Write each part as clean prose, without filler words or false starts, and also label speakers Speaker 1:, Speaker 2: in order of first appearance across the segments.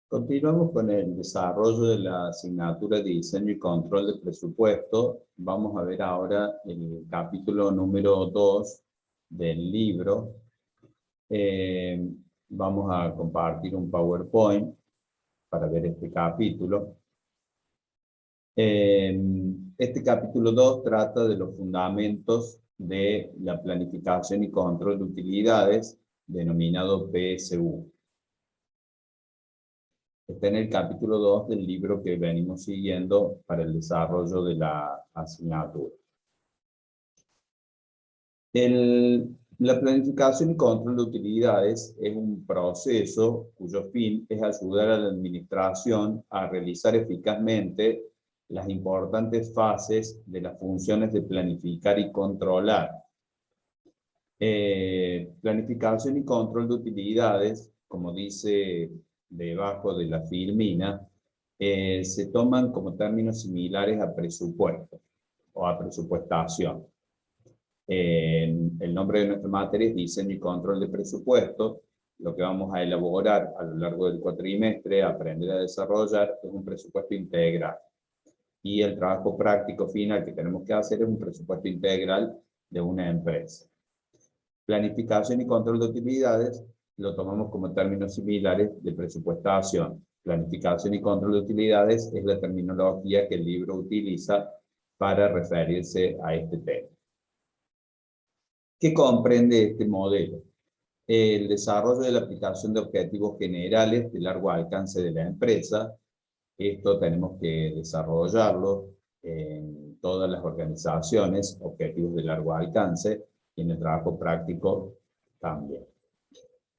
Speaker 1: Continuamos con el desarrollo de la asignatura de diseño y control de presupuesto. Vamos a ver ahora el capítulo número 2 del libro. Vamos a compartir un PowerPoint para ver este capítulo. Este capítulo 2 trata de los fundamentos de la planificación y control de utilidades, denominado PSU. Está en el capítulo 2 del libro que venimos siguiendo para el desarrollo de la asignatura. La planificación y control de utilidades es un proceso cuyo fin es ayudar a la administración a realizar eficazmente las importantes fases de las funciones de planificar y controlar. Planificación y control de utilidades, como dice debajo de la filmina, se toman como términos similares a presupuesto o a presupuestación. El nombre de nuestra materia es diseño y control de presupuesto. Lo que vamos a elaborar a lo largo del cuatrimestre, aprender a desarrollar, es un presupuesto integral. Y el trabajo práctico final que tenemos que hacer es un presupuesto integral de una empresa. Planificación y control de utilidades lo tomamos como términos similares de presupuestación. Planificación y control de utilidades es la terminología que el libro utiliza para referirse a este tema. ¿Qué comprende este modelo? El desarrollo de la aplicación de objetivos generales de largo alcance de la empresa. Esto tenemos que desarrollarlo en todas las organizaciones, objetivos de largo alcance, y en el trabajo práctico también.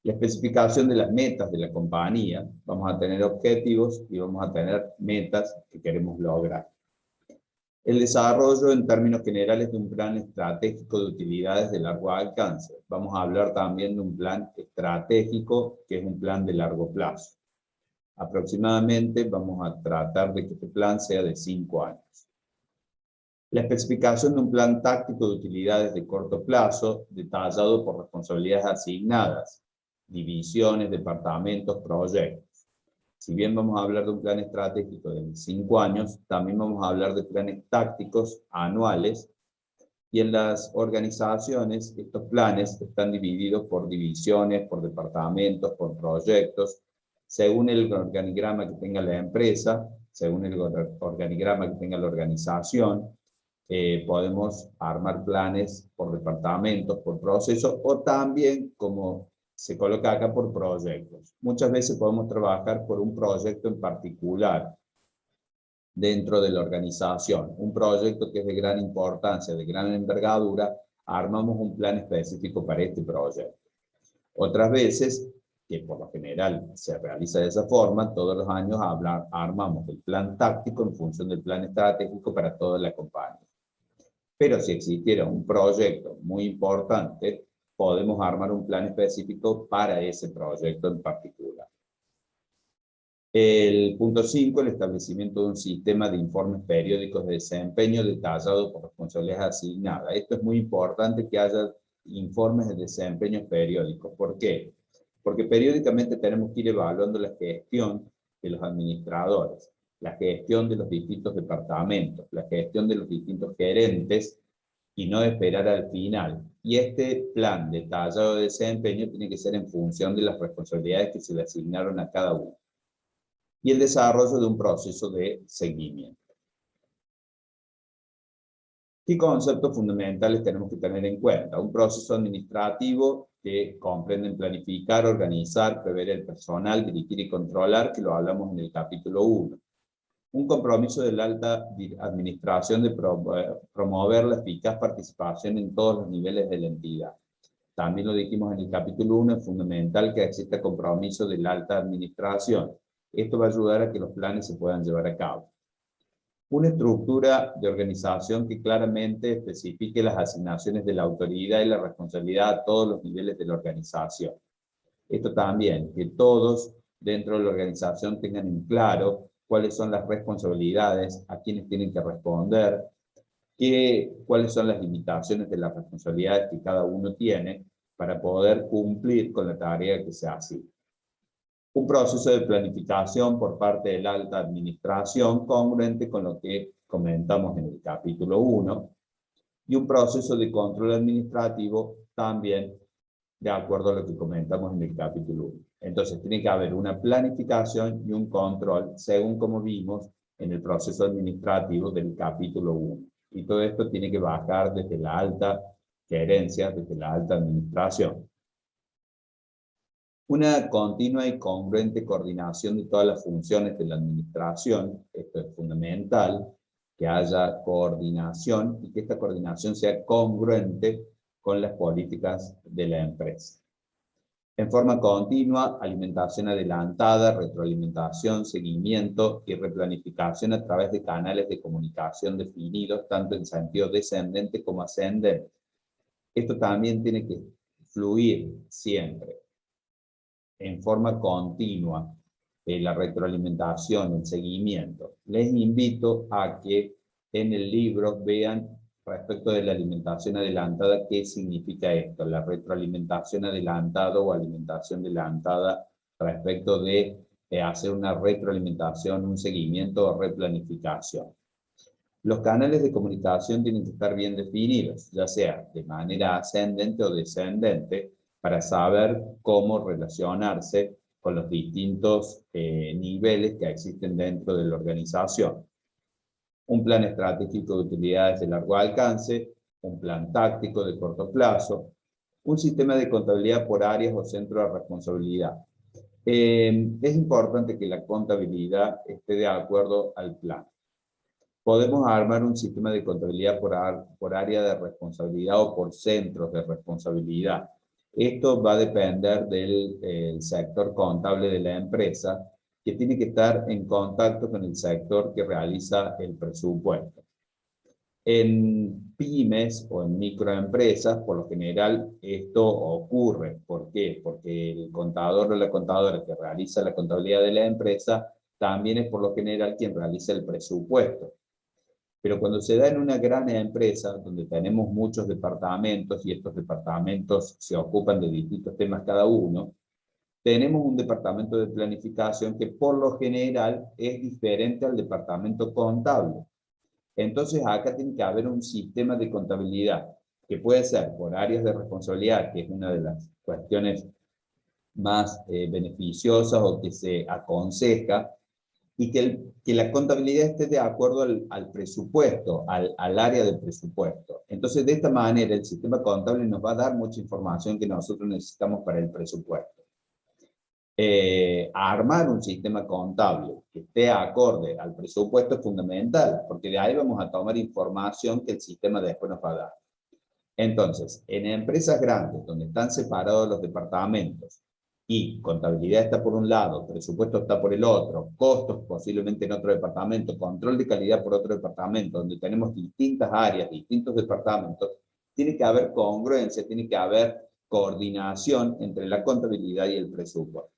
Speaker 1: La especificación de las metas de la compañía. Vamos a tener objetivos y vamos a tener metas que queremos lograr. El desarrollo en términos generales de un plan estratégico de utilidades de largo alcance. Vamos a hablar también de un plan estratégico que es un plan de largo plazo. Aproximadamente vamos a tratar de que este plan sea de 5 años. La especificación de un plan táctico de utilidades de corto plazo, detallado por responsabilidades asignadas, divisiones, departamentos, proyectos. Si bien vamos a hablar de un plan estratégico de 5 años, también vamos a hablar de planes tácticos anuales, y en las organizaciones estos planes están divididos por divisiones, por departamentos, por proyectos, según el organigrama que tenga la empresa, según el organigrama que tenga la organización. Podemos armar planes por departamentos, por procesos, o también, como se coloca acá, por proyectos. Muchas veces podemos trabajar por un proyecto en particular dentro de la organización. Un proyecto que es de gran importancia, de gran envergadura, armamos un plan específico para este proyecto. Otras veces, que por lo general se realiza de esa forma, todos los años armamos el plan táctico en función del plan estratégico para toda la compañía. Pero si existiera un proyecto muy importante, podemos armar un plan específico para ese proyecto en particular. El punto 5, el establecimiento de un sistema de informes periódicos de desempeño detallado por responsabilidades asignadas. Esto es muy importante, que haya informes de desempeño periódicos. ¿Por qué? Porque periódicamente tenemos que ir evaluando la gestión de los administradores, la gestión de los distintos departamentos, la gestión de los distintos gerentes, y no esperar al final. Y este plan detallado de desempeño tiene que ser en función de las responsabilidades que se le asignaron a cada uno. Y el desarrollo de un proceso de seguimiento. ¿Qué conceptos fundamentales tenemos que tener en cuenta? Un proceso administrativo que comprende planificar, organizar, prever el personal, dirigir y controlar, que lo hablamos en el capítulo 1. Un compromiso de la alta administración de promover la eficaz participación en todos los niveles de la entidad. También lo dijimos en el capítulo 1, es fundamental que exista compromiso de la alta administración. Esto va a ayudar a que los planes se puedan llevar a cabo. Una estructura de organización que claramente especifique las asignaciones de la autoridad y la responsabilidad a todos los niveles de la organización. Esto también, que todos dentro de la organización tengan en claro cuáles son las responsabilidades, a quienes tienen que responder, cuáles son las limitaciones de las responsabilidades que cada uno tiene para poder cumplir con la tarea que se asigna. Un proceso de planificación por parte de la alta administración congruente con lo que comentamos en el capítulo 1, y un proceso de control administrativo también de acuerdo a lo que comentamos en el capítulo 1. Entonces, tiene que haber una planificación y un control, según como vimos en el proceso administrativo del capítulo 1. Y todo esto tiene que bajar desde la alta gerencia, desde la alta administración. Una continua y congruente coordinación de todas las funciones de la administración, esto es fundamental, que haya coordinación y que esta coordinación sea congruente con las políticas de la empresa. En forma continua, alimentación adelantada, retroalimentación, seguimiento y replanificación a través de canales de comunicación definidos, tanto en sentido descendente como ascendente. Esto también tiene que fluir siempre en forma continua, la retroalimentación, el seguimiento. Les invito a que en el libro vean respecto de la alimentación adelantada qué significa esto, la retroalimentación adelantada o alimentación adelantada respecto de hacer una retroalimentación, un seguimiento o replanificación. Los canales de comunicación tienen que estar bien definidos, ya sea de manera ascendente o descendente, para saber cómo relacionarse con los distintos niveles que existen dentro de la organización. Un plan estratégico de utilidades de largo alcance, un plan táctico de corto plazo, un sistema de contabilidad por áreas o centro de responsabilidad. Es importante que la contabilidad esté de acuerdo al plan. Podemos armar un sistema de contabilidad por área de responsabilidad o por centros de responsabilidad. Esto va a depender del sector contable de la empresa, que tiene que estar en contacto con el sector que realiza el presupuesto. En pymes o en microempresas, por lo general, esto ocurre. ¿Por qué? Porque el contador o la contadora que realiza la contabilidad de la empresa también es por lo general quien realiza el presupuesto. Pero cuando se da en una gran empresa, donde tenemos muchos departamentos y estos departamentos se ocupan de distintos temas cada uno, tenemos un departamento de planificación que por lo general es diferente al departamento contable. Entonces acá tiene que haber un sistema de contabilidad que puede ser por áreas de responsabilidad, que es una de las cuestiones más beneficiosas o que se aconseja, y que la contabilidad esté de acuerdo al presupuesto, al área del presupuesto. Entonces, de esta manera, el sistema contable nos va a dar mucha información que nosotros necesitamos para el presupuesto. Armar un sistema contable que esté acorde al presupuesto es fundamental, porque de ahí vamos a tomar información que el sistema después nos va a dar. Entonces, en empresas grandes, donde están separados los departamentos, y contabilidad está por un lado, presupuesto está por el otro, costos posiblemente en otro departamento, control de calidad por otro departamento, donde tenemos distintas áreas, distintos departamentos, tiene que haber congruencia, tiene que haber coordinación entre la contabilidad y el presupuesto.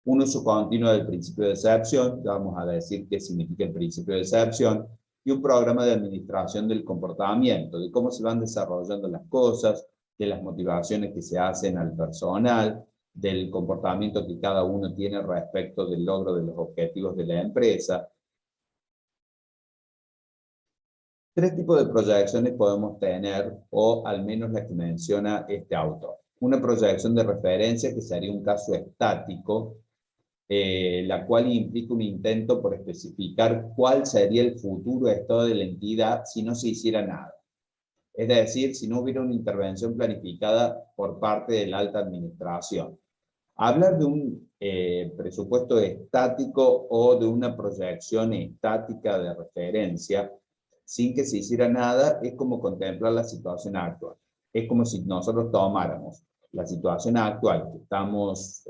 Speaker 1: Un uso continuo del principio de excepción, vamos a decir qué significa el principio de excepción, y un programa de administración del comportamiento, de cómo se van desarrollando las cosas, de las motivaciones que se hacen al personal, del comportamiento que cada uno tiene respecto del logro de los objetivos de la empresa. Tres tipos de proyecciones podemos tener, o al menos la que menciona este autor. Una proyección de referencia, que sería un caso estático, la cual implica un intento por especificar cuál sería el futuro estado de la entidad si no se hiciera nada. Es decir, si no hubiera una intervención planificada por parte de la alta administración. Hablar de un presupuesto estático o de una proyección estática de referencia sin que se hiciera nada es como contemplar la situación actual. Es como si nosotros tomáramos la situación actual que estamos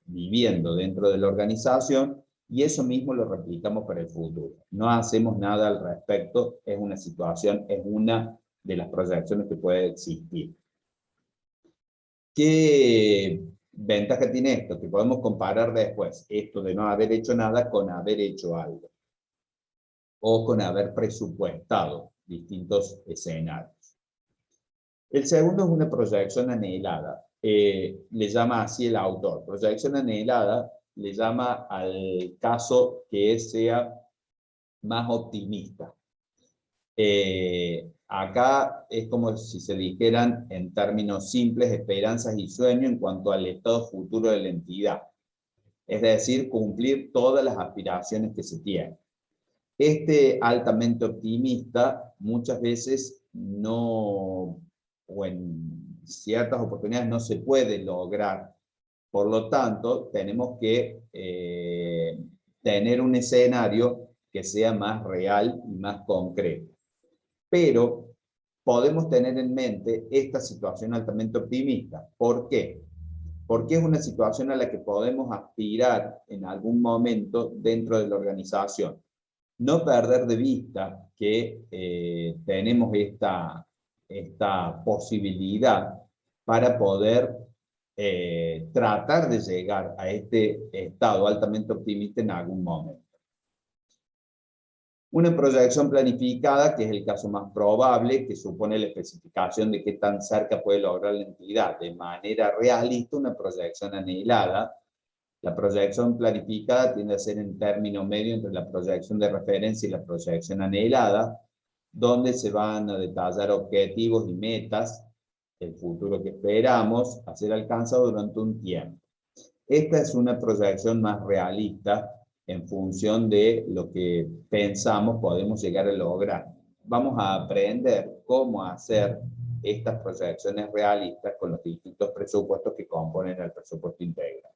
Speaker 1: viviendo dentro de la organización y eso mismo lo replicamos para el futuro. No hacemos nada al respecto, es una situación, es una de las proyecciones que puede existir. ¿Qué ventaja tiene esto? Que podemos comparar después esto de no haber hecho nada con haber hecho algo. O con haber presupuestado distintos escenarios. El segundo es una proyección anhelada. le llama así el autor. Proyección anhelada le llama al caso que sea más optimista. Acá es como si se dijeran en términos simples esperanzas y sueños en cuanto al estado futuro de la entidad. Es decir, cumplir todas las aspiraciones que se tienen. Este altamente optimista muchas veces no, o en ciertas oportunidades no se puede lograr. Por lo tanto, tenemos que tener un escenario que sea más real y más concreto. Pero podemos tener en mente esta situación altamente optimista. ¿Por qué? Porque es una situación a la que podemos aspirar en algún momento dentro de la organización. No perder de vista que tenemos esta posibilidad para poder tratar de llegar a este estado altamente optimista en algún momento. Una proyección planificada, que es el caso más probable, que supone la especificación de qué tan cerca puede lograr la entidad de manera realista una proyección anhelada. La proyección planificada tiende a ser en término medio entre la proyección de referencia y la proyección anhelada, donde se van a detallar objetivos y metas, el futuro que esperamos a ser alcanzado durante un tiempo. Esta es una proyección más realista en función de lo que pensamos podemos llegar a lograr. Vamos a aprender cómo hacer estas proyecciones realistas con los distintos presupuestos que componen el presupuesto integral.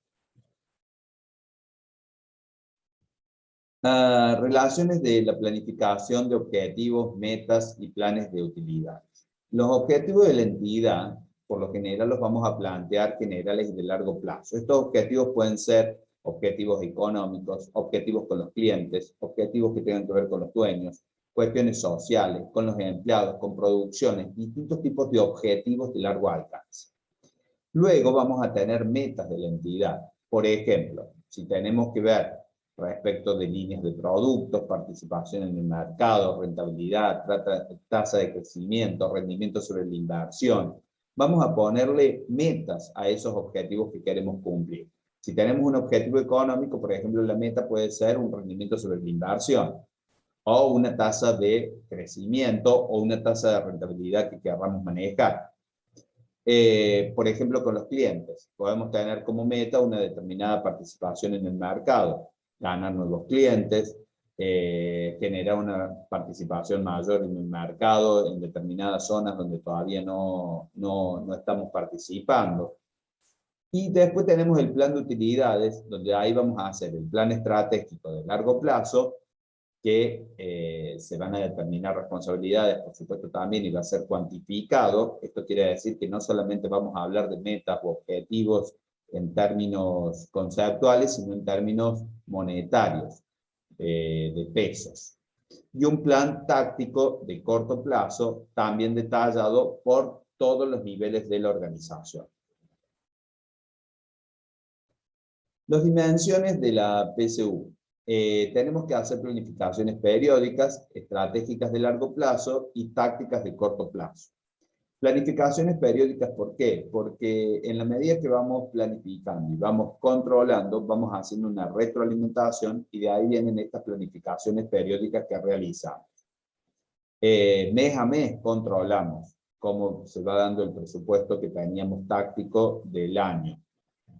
Speaker 1: Relaciones de la planificación de objetivos, metas y planes de utilidades. Los objetivos de la entidad, por lo general, los vamos a plantear generales y de largo plazo. Estos objetivos pueden ser objetivos económicos, objetivos con los clientes, objetivos que tengan que ver con los dueños, cuestiones sociales, con los empleados, con producciones, distintos tipos de objetivos de largo alcance. Luego vamos a tener metas de la entidad. Por ejemplo, si tenemos que ver respecto de líneas de productos, participación en el mercado, rentabilidad, tasa de crecimiento, rendimiento sobre la inversión, vamos a ponerle metas a esos objetivos que queremos cumplir. Si tenemos un objetivo económico, por ejemplo, la meta puede ser un rendimiento sobre la inversión, o una tasa de crecimiento, o una tasa de rentabilidad que queramos manejar. Por ejemplo, con los clientes, podemos tener como meta una determinada participación en el mercado, ganar nuevos clientes, generar una participación mayor en el mercado en determinadas zonas donde todavía no estamos participando. Y después tenemos el plan de utilidades, donde ahí vamos a hacer el plan estratégico de largo plazo, que se van a determinar responsabilidades, por supuesto también, y va a ser cuantificado. Esto quiere decir que no solamente vamos a hablar de metas o objetivos en términos conceptuales, sino en términos monetarios, de pesos. Y un plan táctico de corto plazo, también detallado por todos los niveles de la organización. Las dimensiones de la PSU. Tenemos que hacer planificaciones periódicas, estratégicas de largo plazo y tácticas de corto plazo. Planificaciones periódicas, ¿por qué? Porque en la medida que vamos planificando y vamos controlando, vamos haciendo una retroalimentación y de ahí vienen estas planificaciones periódicas que realizamos. Mes a mes controlamos cómo se va dando el presupuesto que teníamos táctico del año.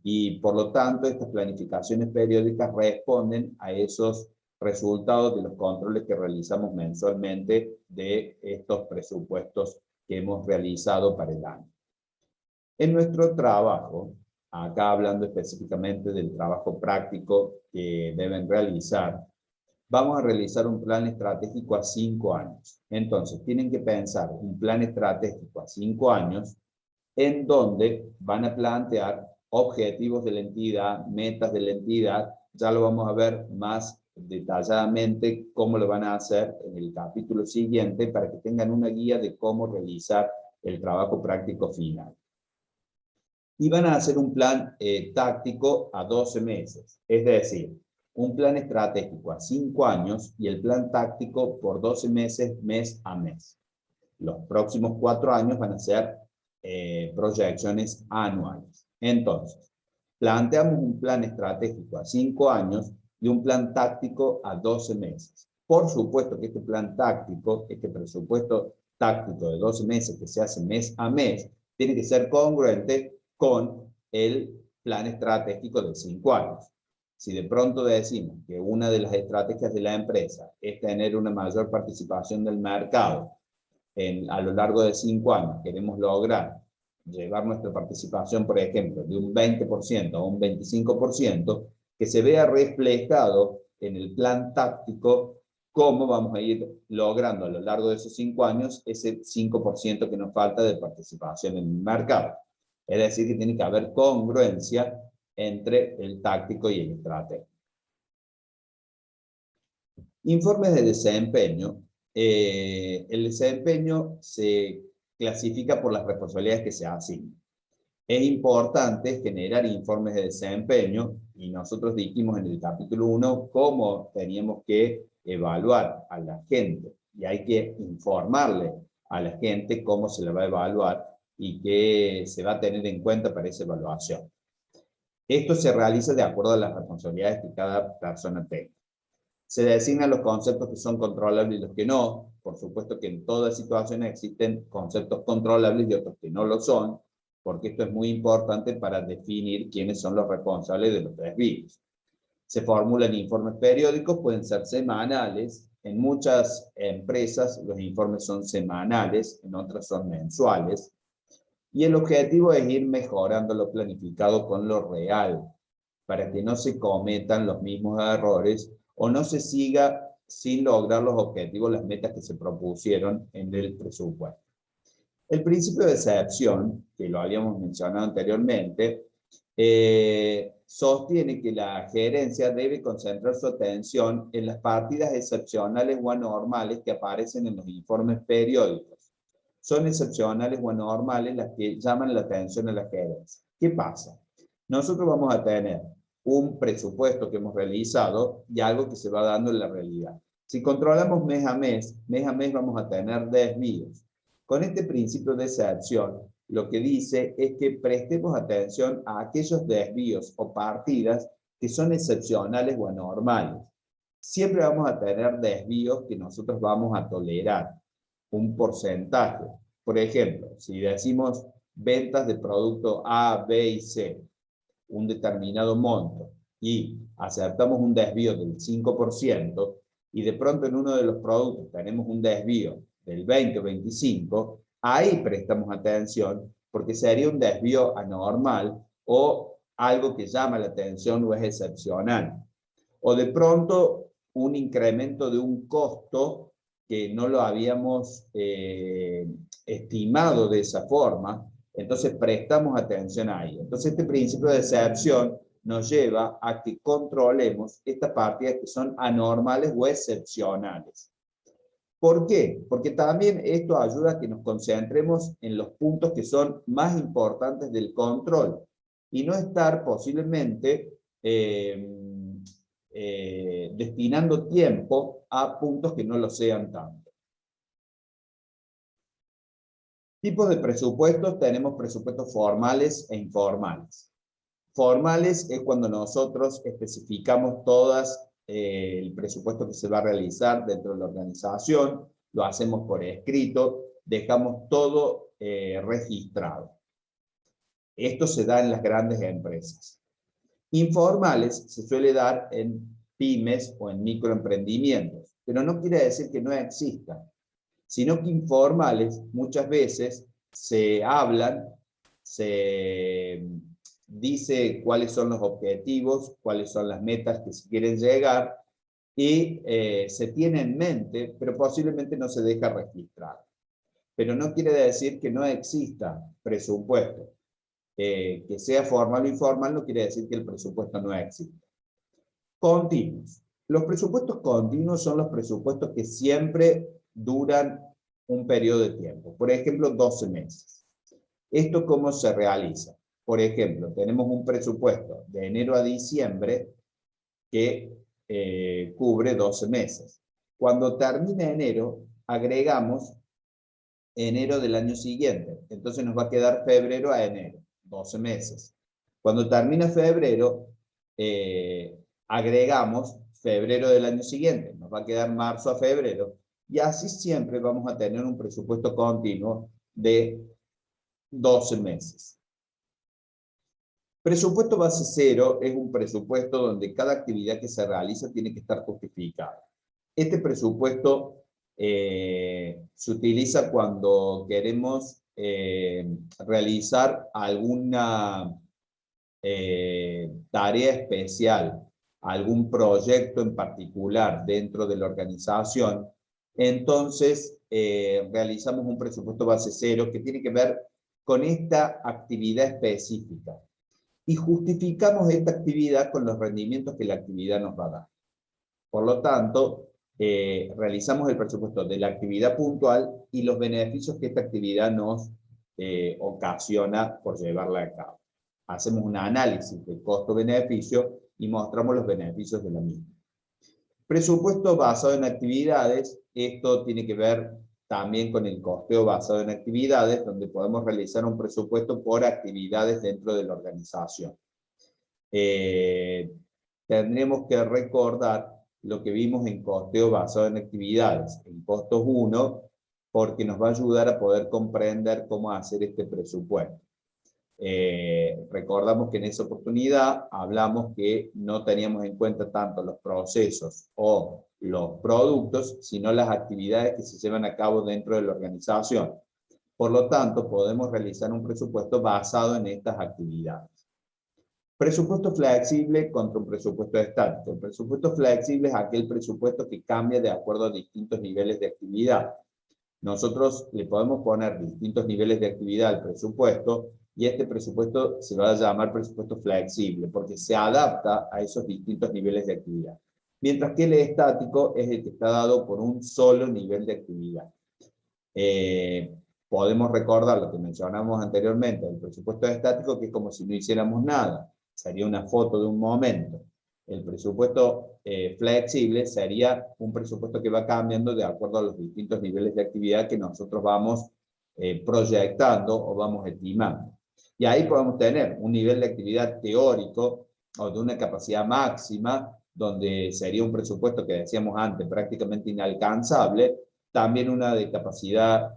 Speaker 1: Y por lo tanto, estas planificaciones periódicas responden a esos resultados de los controles que realizamos mensualmente de estos presupuestos que hemos realizado para el año. En nuestro trabajo, acá hablando específicamente del trabajo práctico que deben realizar, vamos a realizar un plan estratégico a 5 años. Entonces, tienen que pensar un plan estratégico a 5 años en donde van a plantear objetivos de la entidad, metas de la entidad. Ya lo vamos a ver más detalladamente cómo lo van a hacer en el capítulo siguiente para que tengan una guía de cómo realizar el trabajo práctico final. Y van a hacer un plan táctico a 12 meses, es decir, un plan estratégico a 5 años y el plan táctico por 12 meses, mes a mes. Los próximos 4 años van a ser proyecciones anuales. Entonces, planteamos un plan estratégico a 5 años y un plan táctico a 12 meses. Por supuesto que este plan táctico, este presupuesto táctico de 12 meses que se hace mes a mes, tiene que ser congruente con el plan estratégico de 5 años. Si de pronto decimos que una de las estrategias de la empresa es tener una mayor participación del mercado a lo largo de 5 años, queremos lograr llevar nuestra participación, por ejemplo, de un 20% a un 25%, que se vea reflejado en el plan táctico cómo vamos a ir logrando a lo largo de esos 5 años ese 5% que nos falta de participación en el mercado. Es decir, que tiene que haber congruencia entre el táctico y el estratégico. Informes de desempeño. El desempeño se clasifica por las responsabilidades que se asignan. Es importante generar informes de desempeño y nosotros dijimos en el capítulo 1 cómo teníamos que evaluar a la gente y hay que informarle a la gente cómo se le va a evaluar y qué se va a tener en cuenta para esa evaluación. Esto se realiza de acuerdo a las responsabilidades que cada persona tenga. Se designan los conceptos que son controlables y los que no. Por supuesto que en todas situaciones existen conceptos controlables y otros que no lo son, porque esto es muy importante para definir quiénes son los responsables de los desvíos. Se formulan informes periódicos, pueden ser semanales. En muchas empresas los informes son semanales, en otras son mensuales. Y el objetivo es ir mejorando lo planificado con lo real, para que no se cometan los mismos errores o no se siga sin lograr los objetivos, las metas que se propusieron en el presupuesto. El principio de excepción, que lo habíamos mencionado anteriormente, sostiene que la gerencia debe concentrar su atención en las partidas excepcionales o anormales que aparecen en los informes periódicos. Son excepcionales o anormales las que llaman la atención a la gerencia. ¿Qué pasa? Nosotros vamos a tener un presupuesto que hemos realizado y algo que se va dando en la realidad. Si controlamos mes a mes vamos a tener desvíos. Con este principio de excepción, lo que dice es que prestemos atención a aquellos desvíos o partidas que son excepcionales o anormales. Siempre vamos a tener desvíos que nosotros vamos a tolerar un porcentaje. Por ejemplo, si decimos ventas de producto A, B y C, un determinado monto, y aceptamos un desvío del 5%, y de pronto en uno de los productos tenemos un desvío del 20 o 25, ahí prestamos atención, porque sería un desvío anormal o algo que llama la atención o es excepcional. O de pronto un incremento de un costo que no lo habíamos estimado de esa forma, entonces prestamos atención ahí. Entonces este principio de excepción nos lleva a que controlemos estas partidas que son anormales o excepcionales. ¿Por qué? Porque también esto ayuda a que nos concentremos en los puntos que son más importantes del control y no estar posiblemente destinando tiempo a puntos que no lo sean tanto. Tipos de presupuestos, tenemos presupuestos formales e informales. Formales es cuando nosotros especificamos todas el presupuesto que se va a realizar dentro de la organización, lo hacemos por escrito, dejamos todo registrado. Esto se da en las grandes empresas. Informales se suele dar en pymes o en microemprendimientos, pero no quiere decir que no existan, sino que informales muchas veces se hablan, se dice cuáles son los objetivos, cuáles son las metas que se quieren llegar y se tiene en mente, pero posiblemente no se deja registrar. Pero no quiere decir que no exista presupuesto. Que sea formal o informal no quiere decir que el presupuesto no exista. Continuos. Los presupuestos continuos son los presupuestos que siempre duran un periodo de tiempo. Por ejemplo, 12 meses. ¿Esto cómo se realiza? Por ejemplo, tenemos un presupuesto de enero a diciembre que cubre 12 meses. Cuando termina enero, agregamos enero del año siguiente. Entonces nos va a quedar febrero a enero, 12 meses. Cuando termina febrero, agregamos febrero del año siguiente, nos va a quedar marzo a febrero, y así siempre vamos a tener un presupuesto continuo de 12 meses. Presupuesto base cero es un presupuesto donde cada actividad que se realiza tiene que estar justificada. Este presupuesto se utiliza cuando queremos realizar alguna tarea especial, algún proyecto en particular dentro de la organización. Entonces realizamos un presupuesto base cero que tiene que ver con esta actividad específica y justificamos esta actividad con los rendimientos que la actividad nos va a dar. Por lo tanto, realizamos el presupuesto de la actividad puntual y los beneficios que esta actividad nos ocasiona por llevarla a cabo. Hacemos un análisis de costo-beneficio y mostramos los beneficios de la misma. Presupuesto basado en actividades, esto tiene que ver también con el costeo basado en actividades, donde podemos realizar un presupuesto por actividades dentro de la organización. Tendremos que recordar lo que vimos en costeo basado en actividades, en costos 1, porque nos va a ayudar a poder comprender cómo hacer este presupuesto. Recordamos que en esa oportunidad hablamos que no teníamos en cuenta tanto los procesos o los productos, sino las actividades que se llevan a cabo dentro de la organización. Por lo tanto, podemos realizar un presupuesto basado en estas actividades. Presupuesto flexible contra un presupuesto estático. El presupuesto flexible es aquel presupuesto que cambia de acuerdo a distintos niveles de actividad. Nosotros le podemos poner distintos niveles de actividad al presupuesto y este presupuesto se va a llamar presupuesto flexible porque se adapta a esos distintos niveles de actividad. Mientras que el estático es el que está dado por un solo nivel de actividad. Podemos recordar lo que mencionamos anteriormente, el presupuesto estático, que es como si no hiciéramos nada, sería una foto de un momento. El presupuesto flexible sería un presupuesto que va cambiando de acuerdo a los distintos niveles de actividad que nosotros vamos proyectando o vamos estimando. Y ahí podemos tener un nivel de actividad teórico o de una capacidad máxima, donde sería un presupuesto que decíamos antes prácticamente inalcanzable, también una de capacidad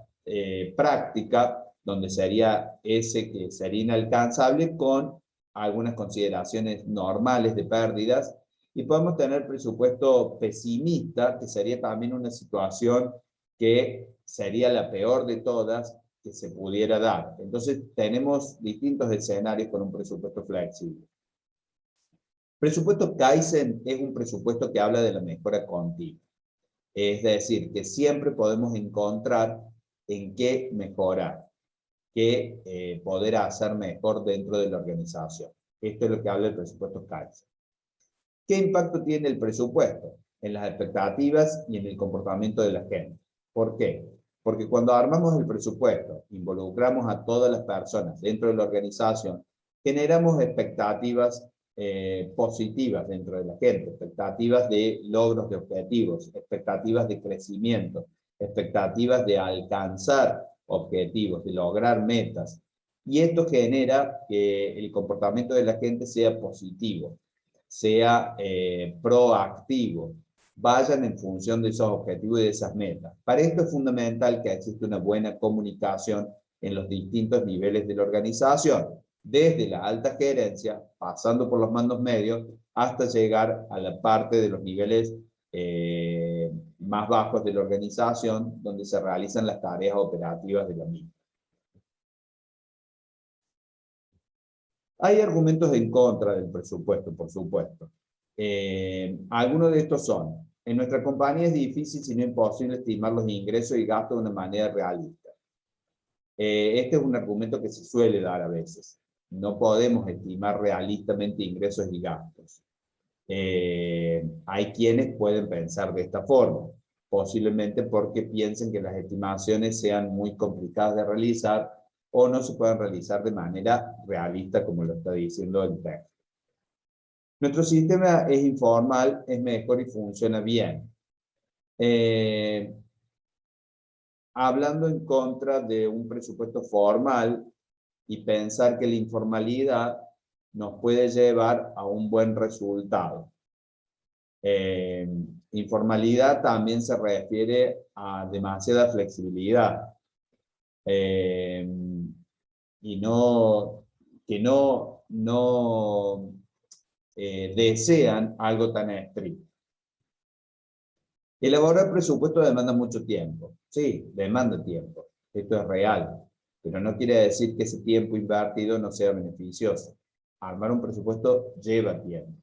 Speaker 1: práctica, donde sería ese que sería inalcanzable con algunas consideraciones normales de pérdidas, y podemos tener presupuesto pesimista, que sería también una situación que sería la peor de todas que se pudiera dar. Entonces tenemos distintos escenarios con un presupuesto flexible. Presupuesto Kaizen es un presupuesto que habla de la mejora continua. Es decir, que siempre podemos encontrar en qué mejorar, qué poder hacer mejor dentro de la organización. Esto es lo que habla el presupuesto Kaizen. ¿Qué impacto tiene el presupuesto? En las expectativas y en el comportamiento de la gente. ¿Por qué? Porque cuando armamos el presupuesto, involucramos a todas las personas dentro de la organización, generamos expectativas positivas dentro de la gente, expectativas de logros de objetivos, expectativas de crecimiento, expectativas de alcanzar objetivos, de lograr metas. Y esto genera que el comportamiento de la gente sea positivo, sea proactivo, vayan en función de esos objetivos y de esas metas. Para esto es fundamental que exista una buena comunicación en los distintos niveles de la organización, desde la alta gerencia, pasando por los mandos medios, hasta llegar a la parte de los niveles más bajos de la organización, donde se realizan las tareas operativas de la misma. Hay argumentos en contra del presupuesto, por supuesto. Algunos de estos son: en nuestra compañía es difícil, si no imposible, estimar los ingresos y gastos de una manera realista. Este es un argumento que se suele dar a veces. No podemos estimar realistamente ingresos y gastos. Hay quienes pueden pensar de esta forma, posiblemente porque piensen que las estimaciones sean muy complicadas de realizar o no se puedan realizar de manera realista, como lo está diciendo el texto. Nuestro sistema es informal, es mejor y funciona bien. hablando en contra de un presupuesto formal y pensar que la informalidad nos puede llevar a un buen resultado. Informalidad también se refiere a demasiada flexibilidad y que no desean algo tan estricto. Elaborar presupuesto demanda mucho tiempo. Sí, demanda tiempo. Esto es real. Pero no quiere decir que ese tiempo invertido no sea beneficioso. Armar un presupuesto lleva tiempo.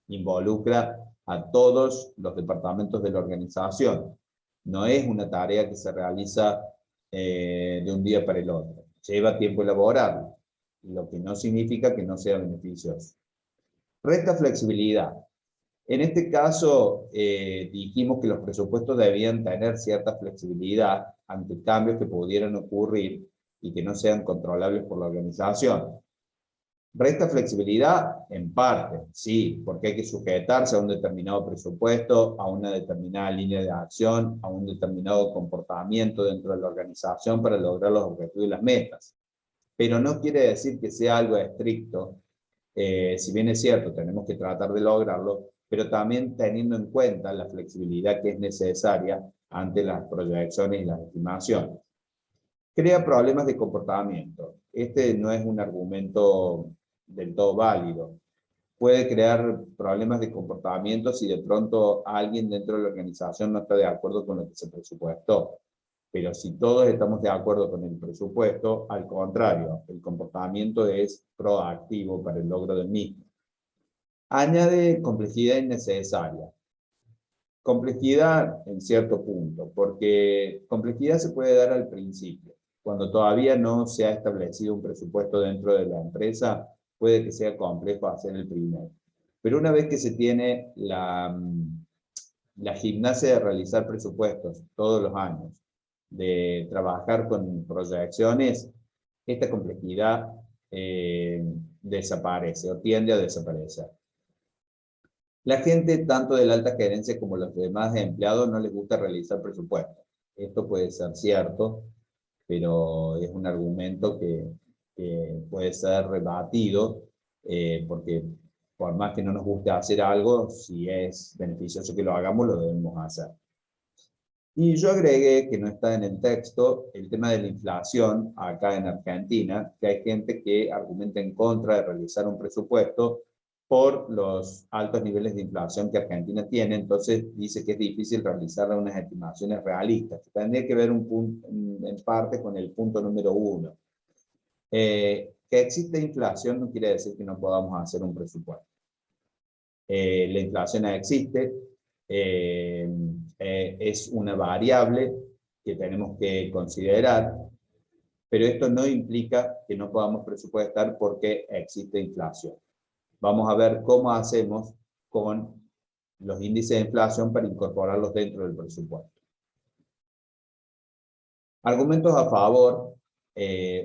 Speaker 1: Involucra a todos los departamentos de la organización. No es una tarea que se realiza de un día para el otro. Lleva tiempo elaborarlo, lo que no significa que no sea beneficioso. Resta flexibilidad. En este caso, dijimos que los presupuestos debían tener cierta flexibilidad ante cambios que pudieran ocurrir y que no sean controlables por la organización. Resta flexibilidad en parte, sí, porque hay que sujetarse a un determinado presupuesto, a una determinada línea de acción, a un determinado comportamiento dentro de la organización para lograr los objetivos y las metas. Pero no quiere decir que sea algo estricto. Si bien es cierto, tenemos que tratar de lograrlo, pero también teniendo en cuenta la flexibilidad que es necesaria ante las proyecciones y las estimaciones. Crea problemas de comportamiento. Este no es un argumento del todo válido. Puede crear problemas de comportamiento si de pronto alguien dentro de la organización no está de acuerdo con lo que se presupuestó. Pero si todos estamos de acuerdo con el presupuesto, al contrario, el comportamiento es proactivo para el logro del mismo. Añade complejidad innecesaria. Complejidad en cierto punto, porque complejidad se puede dar al principio. Cuando todavía no se ha establecido un presupuesto dentro de la empresa, puede que sea complejo hacer el primero. Pero una vez que se tiene la gimnasia de realizar presupuestos todos los años, de trabajar con proyecciones, esta complejidad desaparece o tiende a desaparecer. La gente, tanto de la alta gerencia como los demás empleados, no les gusta realizar presupuestos. Esto puede ser cierto, pero es un argumento que puede ser rebatido, porque por más que no nos guste hacer algo, si es beneficioso que lo hagamos, lo debemos hacer. Y yo agregué, que no está en el texto, el tema de la inflación acá en Argentina, que hay gente que argumenta en contra de realizar un presupuesto por los altos niveles de inflación que Argentina tiene. Entonces dice que es difícil realizar unas estimaciones realistas. Tendría que ver en parte con el punto número 1. Que existe inflación no quiere decir que no podamos hacer un presupuesto. La inflación existe, es una variable que tenemos que considerar, pero esto no implica que no podamos presupuestar porque existe inflación. Vamos a ver cómo hacemos con los índices de inflación para incorporarlos dentro del presupuesto. Argumentos a favor.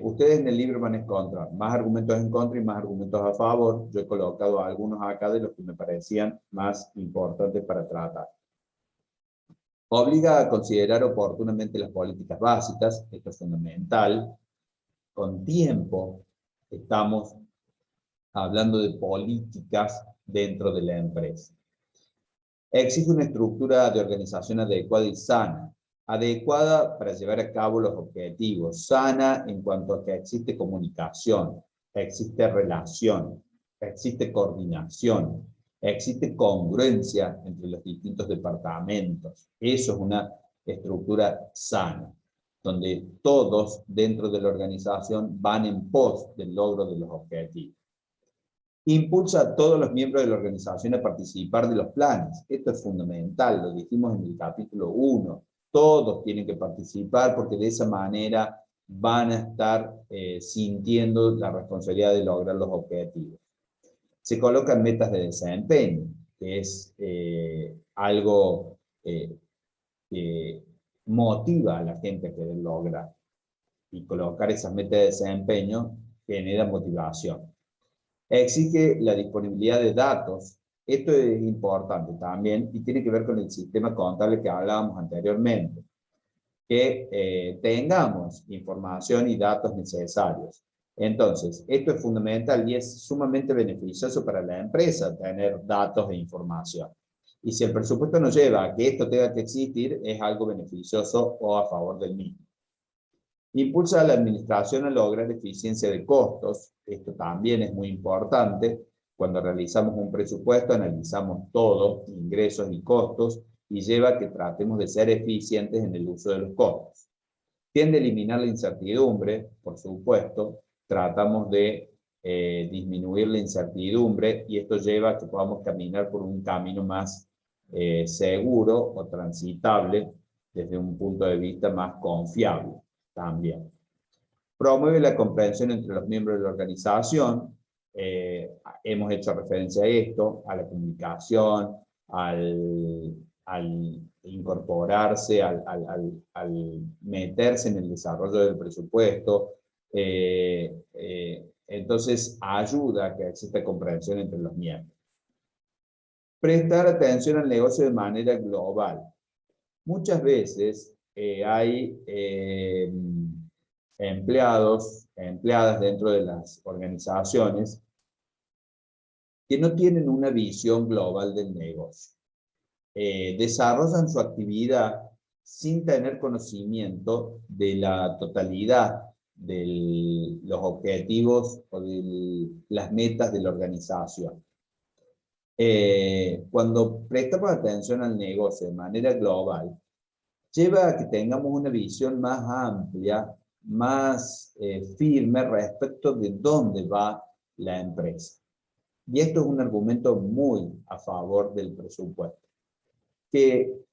Speaker 1: Ustedes en el libro van a encontrar más argumentos en contra y más argumentos a favor. Yo he colocado algunos acá de los que me parecían más importantes para tratar. Obliga a considerar oportunamente las políticas básicas. Esto es fundamental. Con tiempo estamos hablando de políticas dentro de la empresa. Exige una estructura de organización adecuada y sana. Adecuada para llevar a cabo los objetivos. Sana en cuanto a que existe comunicación, existe relación, existe coordinación, existe congruencia entre los distintos departamentos. Eso es una estructura sana, donde todos dentro de la organización van en pos del logro de los objetivos. Impulsa a todos los miembros de la organización a participar de los planes. Esto es fundamental, lo dijimos en el capítulo 1. Todos tienen que participar porque de esa manera van a estar sintiendo la responsabilidad de lograr los objetivos. Se colocan metas de desempeño, que es algo que motiva a la gente a querer lograr. Y colocar esas metas de desempeño genera motivación. Exige la disponibilidad de datos. Esto es importante también y tiene que ver con el sistema contable que hablábamos anteriormente. que tengamos información y datos necesarios. Entonces, esto es fundamental y es sumamente beneficioso para la empresa tener datos e información. Y si el presupuesto nos lleva a que esto tenga que existir, es algo beneficioso o a favor del mismo. Impulsa a la administración a lograr eficiencia de costos. Esto también es muy importante. Cuando realizamos un presupuesto, analizamos todo, ingresos y costos, y lleva a que tratemos de ser eficientes en el uso de los costos. Tiende a eliminar la incertidumbre, por supuesto. Tratamos de disminuir la incertidumbre y esto lleva a que podamos caminar por un camino más seguro o transitable desde un punto de vista más confiable también. Promueve la comprensión entre los miembros de la organización. Hemos hecho referencia a esto, a la comunicación, al incorporarse, al meterse en el desarrollo del presupuesto. Entonces ayuda a que exista comprensión entre los miembros. Prestar atención al negocio de manera global. Muchas veces hay empleados, empleadas dentro de las organizaciones que no tienen una visión global del negocio. Desarrollan su actividad sin tener conocimiento de la totalidad de los objetivos o de las metas de la organización. Cuando prestamos atención al negocio de manera global, lleva a que tengamos una visión más amplia, más firme respecto de dónde va la empresa. Y esto es un argumento muy a favor del presupuesto. Que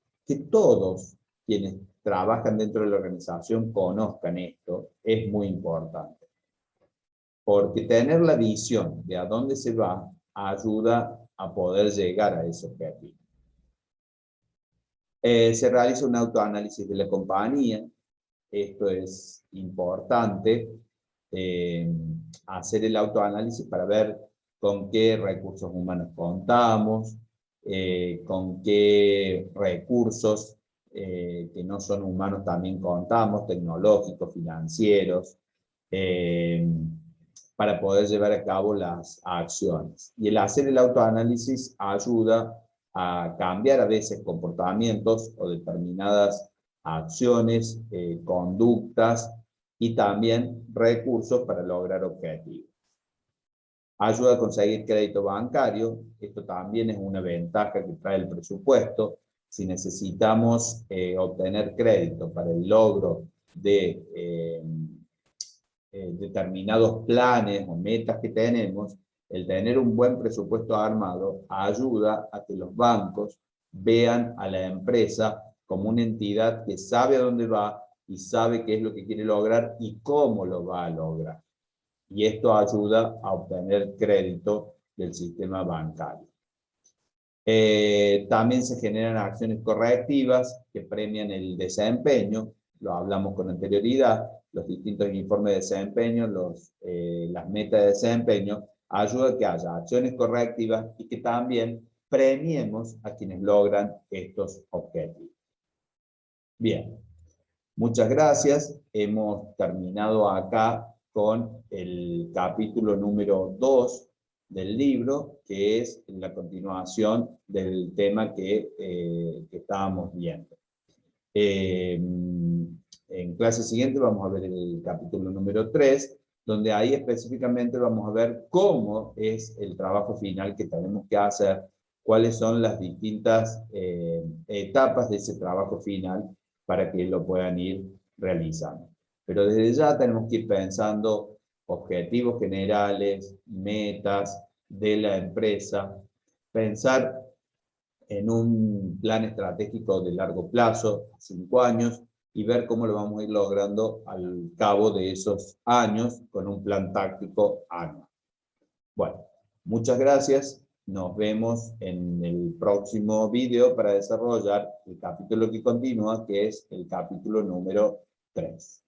Speaker 1: todos quienes trabajan dentro de la organización conozcan esto es muy importante. Porque tener la visión de a dónde se va ayuda a poder llegar a ese objetivo. Se realiza un autoanálisis de la compañía. Esto es importante, hacer el autoanálisis para ver con qué recursos humanos contamos, con qué recursos que no son humanos también contamos, tecnológicos, financieros, para poder llevar a cabo las acciones. Y el hacer el autoanálisis ayuda a cambiar a veces comportamientos o determinadas acciones, conductas y también recursos para lograr objetivos. Ayuda a conseguir crédito bancario. Esto también es una ventaja que trae el presupuesto. Si necesitamos obtener crédito para el logro de determinados planes o metas que tenemos, el tener un buen presupuesto armado ayuda a que los bancos vean a la empresa como una entidad que sabe a dónde va y sabe qué es lo que quiere lograr y cómo lo va a lograr. Y esto ayuda a obtener crédito del sistema bancario. También se generan acciones correctivas que premian el desempeño, lo hablamos con anterioridad, los distintos informes de desempeño, las metas de desempeño, ayuda a que haya acciones correctivas y que también premiemos a quienes logran estos objetivos. Bien, muchas gracias. Hemos terminado acá con el capítulo número 2 del libro, que es la continuación del tema que estábamos viendo. En clase siguiente vamos a ver el capítulo número 3, donde ahí específicamente vamos a ver cómo es el trabajo final que tenemos que hacer, cuáles son las distintas etapas de ese trabajo final para que lo puedan ir realizando. Pero desde ya tenemos que ir pensando objetivos generales, metas de la empresa, pensar en un plan estratégico de largo plazo, 5 años, y ver cómo lo vamos a ir logrando al cabo de esos años con un plan táctico anual. Bueno, muchas gracias. Nos vemos en el próximo video para desarrollar el capítulo que continúa, que es el capítulo número 3.